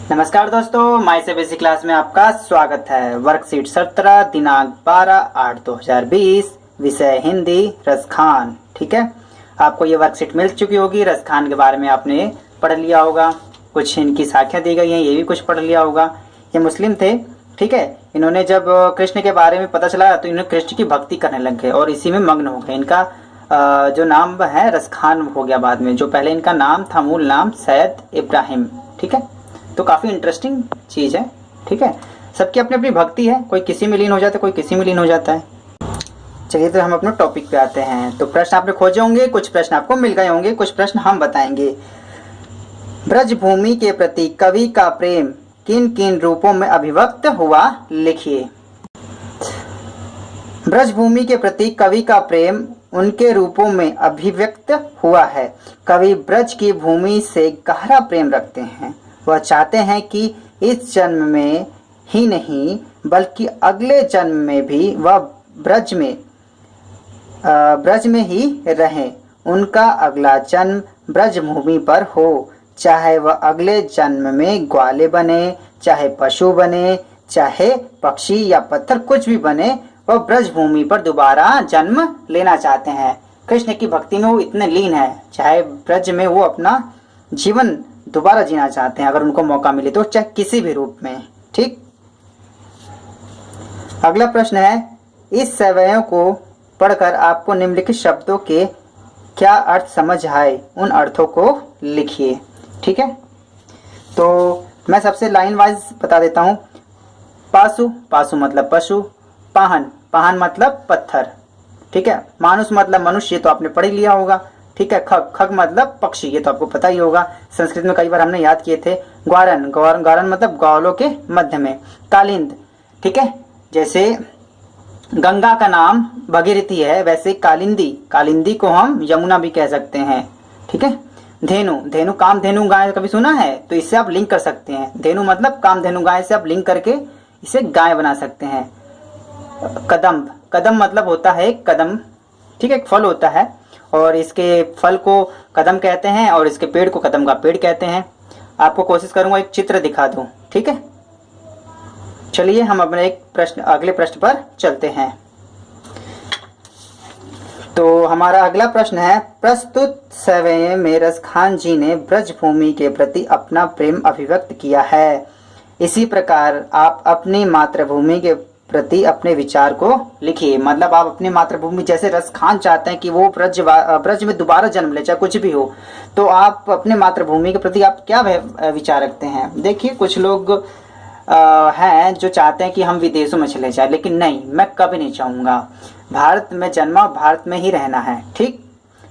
नमस्कार दोस्तों, माई से बेसिक क्लास में आपका स्वागत है। वर्कशीट 17 दिनांक 12/8/2020 विषय हिंदी रसखान। ठीक है, आपको ये वर्कशीट मिल चुकी होगी। रसखान के बारे में आपने पढ़ लिया होगा, कुछ इनकी साखियाँ दी गई हैं, ये भी कुछ पढ़ लिया होगा। ये मुस्लिम थे, ठीक है। इन्होंने जब कृष्ण के बारे में पता चला तो इन्होंने कृष्ण की भक्ति करने लग गए और इसी में मग्न हो गए। इनका जो नाम है रसखान हो गया बाद में। जो पहले इनका नाम था, मूल नाम सैयद इब्राहिम। ठीक है, तो काफ़ी इंटरेस्टिंग चीज़ है। ठीक है, सबकी अपनी अपनी भक्ति है, कोई किसी में लीन हो जाता है, कोई किसी में लीन हो जाता है। चलिए तो हम अपने टॉपिक पे आते हैं। तो प्रश्न आपने खोजे होंगे, कुछ प्रश्न आपको मिल गए होंगे, कुछ प्रश्न हम बताएंगे। ब्रजभूमि के प्रति कवि का प्रेम किन किन रूपों में अभिव्यक्त हुआ, लिखिए। ब्रजभूमि के प्रति कवि का प्रेम उनके रूपों में अभिव्यक्त हुआ है। कवि ब्रज की भूमि से गहरा प्रेम रखते हैं। वह चाहते हैं कि इस जन्म में ही नहीं बल्कि अगले जन्म में भी वह ब्रज में ही रहें। उनका अगला जन्म ब्रज भूमि पर हो, चाहे वह अगले जन्म में ग्वाले बने, चाहे पशु बने, चाहे पक्षी या पत्थर, कुछ भी बने, वह ब्रज भूमि पर दोबारा जन्म लेना चाहते हैं। कृष्ण की भक्ति में वो इतने लीन है, चाहे ब्रज में वो अपना जीवन दोबारा जीना चाहते हैं अगर उनको मौका मिले तो, चाहे किसी भी रूप में। ठीक, अगला प्रश्न है, इस सवयों को पढ़कर आपको निम्नलिखित शब्दों के क्या अर्थ समझ आए, उन अर्थों को लिखिए। ठीक है, तो मैं सबसे लाइन वाइज बता देता हूँ। पासु, पासु मतलब पशु। पाहन, पाहन मतलब पत्थर। ठीक है, मानुष मतलब मनुष्य, तो आपने पढ़ लिया होगा। ठीक है, खग, खग मतलब पक्षी, ये तो आपको पता ही होगा, संस्कृत में कई बार हमने याद किए थे। ग्वारन, ग्वारन मतलब ग्वालों के मध्य में। कालिंद, ठीक है, जैसे गंगा का नाम भगीरथी है, वैसे कालिंदी, कालिंदी को हम यमुना भी कह सकते हैं। ठीक है, धेनु, धेनु कामधेनु गाय कभी सुना है, तो इससे आप लिंक कर सकते हैं। धेनु मतलब कामधेनु गाय से आप लिंक करके इसे गाय बना सकते हैं। कदम्ब, कदम मतलब होता है एक कदम, ठीक है, एक फल होता है और इसके फल को कदम कहते हैं और इसके पेड़ को कदम का पेड़ कहते हैं। आपको कोशिश करूंगा एक चित्र दिखा दूं। ठीक है, चलिए हम अपने एक प्रश्न, अगले प्रश्न पर चलते हैं। तो हमारा अगला प्रश्न है, प्रस्तुत सवय में रसखान जी ने ब्रजभूमि के प्रति अपना प्रेम अभिव्यक्त किया है। इसी प्रकार आप अपनी मातृभूमि के प्रति अपने विचार को लिखिए। मतलब आप अपनी मातृभूमि, जैसे रसखान चाहते हैं कि वो ब्रज में दोबारा जन्म ले, चाहे कुछ भी हो, तो आप अपने मातृभूमि के प्रति आप क्या विचार रखते हैं। देखिए, कुछ लोग हैं जो चाहते हैं कि हम विदेशों में चले जाए, लेकिन नहीं, मैं कभी नहीं चाहूँगा। भारत में जन्मा, भारत में ही रहना है। ठीक,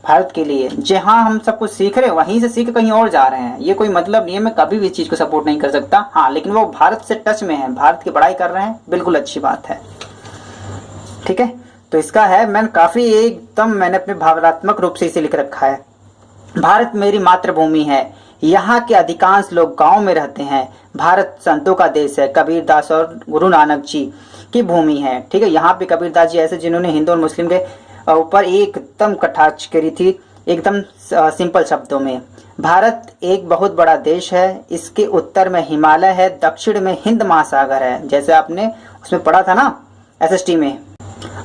भारत के लिए जहाँ हम सब कुछ सीख रहे हैं वहीं से सीख कहीं और जा रहे हैं, ये कोई मतलब नहीं है। मैं कभी भी इस चीज़ को सपोर्ट नहीं कर सकता। हाँ, लेकिन वो भारत से टच में है, भारत की पढ़ाई कर रहे हैं, बिल्कुल अच्छी बात है। ठीक है, तो इसका है, मैंने काफ़ी एकदम मैंने अपने भावनात्मक रूप से इसे लिख रखा है। भारत मेरी मातृभूमि है, यहाँ के अधिकांश लोग गाँव में रहते हैं। भारत संतों का देश है, कबीरदास और गुरु नानक जी की भूमि है। ठीक है, यहाँ पे कबीरदास जी ऐसे जिन्होंने हिंदू और मुस्लिम के ऊपर एकदम कटाक्ष करी थी, एकदम सिंपल शब्दों में। भारत एक बहुत बड़ा देश है, इसके उत्तर में हिमालय है, दक्षिण में हिंद महासागर है। जैसे आपने उसमें पढ़ा था ना एसएसटी में,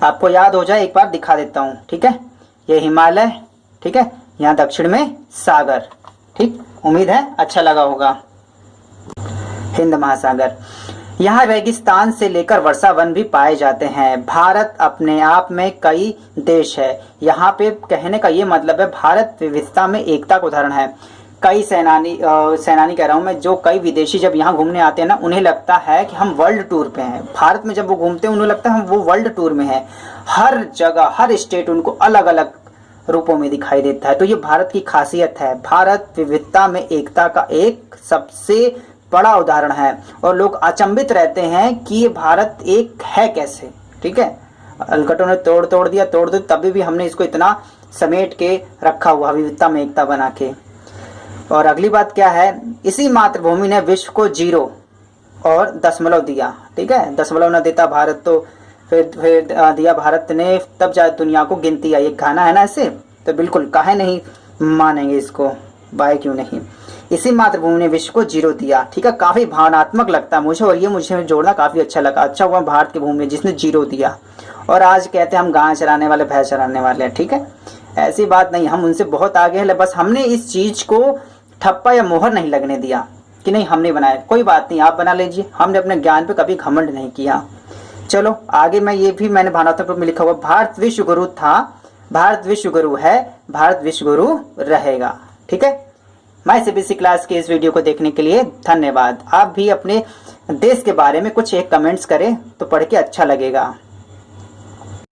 आपको याद हो जाए एक बार दिखा देता हूँ। ठीक है, ये हिमालय, ठीक है, यहाँ दक्षिण में सागर। ठीक, उम्मीद है अच्छा लगा होगा। हिंद महासागर, यहाँ रेगिस्तान से लेकर वर्षा वन भी पाए जाते हैं। भारत अपने आप में कई देश है। यहाँ पे कहने का ये मतलब है, भारत विविधता में एकता का उदाहरण है। कई सेनानी कह रहा हूँ मैं, जो कई विदेशी जब यहाँ घूमने आते हैं ना, उन्हें लगता है कि हम वर्ल्ड टूर पे हैं। भारत में जब वो घूमते हैं उन्हें लगता है हम वो वर्ल्ड टूर में हैं। हर जगह, हर स्टेट उनको अलग अलग रूपों में दिखाई देता है। तो ये भारत की खासियत है। भारत विविधता में एकता का एक सबसे बड़ा उदाहरण है और लोग अचंभित रहते हैं कि ये भारत एक है कैसे। ठीक है, अलकटों ने तोड़ दिया, तोड़ दो, तभी भी हमने इसको इतना समेट के रखा हुआ, विविधता में एकता बना के। और अगली बात क्या है, इसी मातृभूमि ने विश्व को 0 और दशमलव दिया। ठीक है, दशमलव न देता भारत तो फिर दिया भारत ने, तब जाए दुनिया को गिनती आई। एक गाना है ना ऐसे, तो बिल्कुल काहे नहीं मानेंगे इसको, बाय क्यों नहीं। इसी मातृभूमि ने विश्व को 0 दिया। ठीक है, काफी भावनात्मक लगता है मुझे और ये मुझे जोड़ना काफी अच्छा लगा। अच्छा हुआ भारत की भूमि जिसने 0 दिया और आज कहते हैं हम गाय चराने वाले भैंस चराने वाले हैं। ठीक है, ऐसी बात नहीं, हम उनसे बहुत आगे हैं, बस हमने इस चीज को ठप्पा या मोहर नहीं लगने दिया कि नहीं हमने बनाया। कोई बात नहीं, आप बना लीजिए, हमने अपने ज्ञान पे कभी घमंड नहीं किया। चलो आगे मैं ये भी मैंने भावनात्मक रूप में लिखा हुआ, भारत विश्व गुरु था, भारत विश्व गुरु है, भारत विश्व गुरु रहेगा। ठीक है, माय सीबीएसई क्लास के इस वीडियो को देखने के लिए धन्यवाद। आप भी अपने देश के बारे में कुछ एक कमेंट्स करें तो पढ़ के अच्छा लगेगा।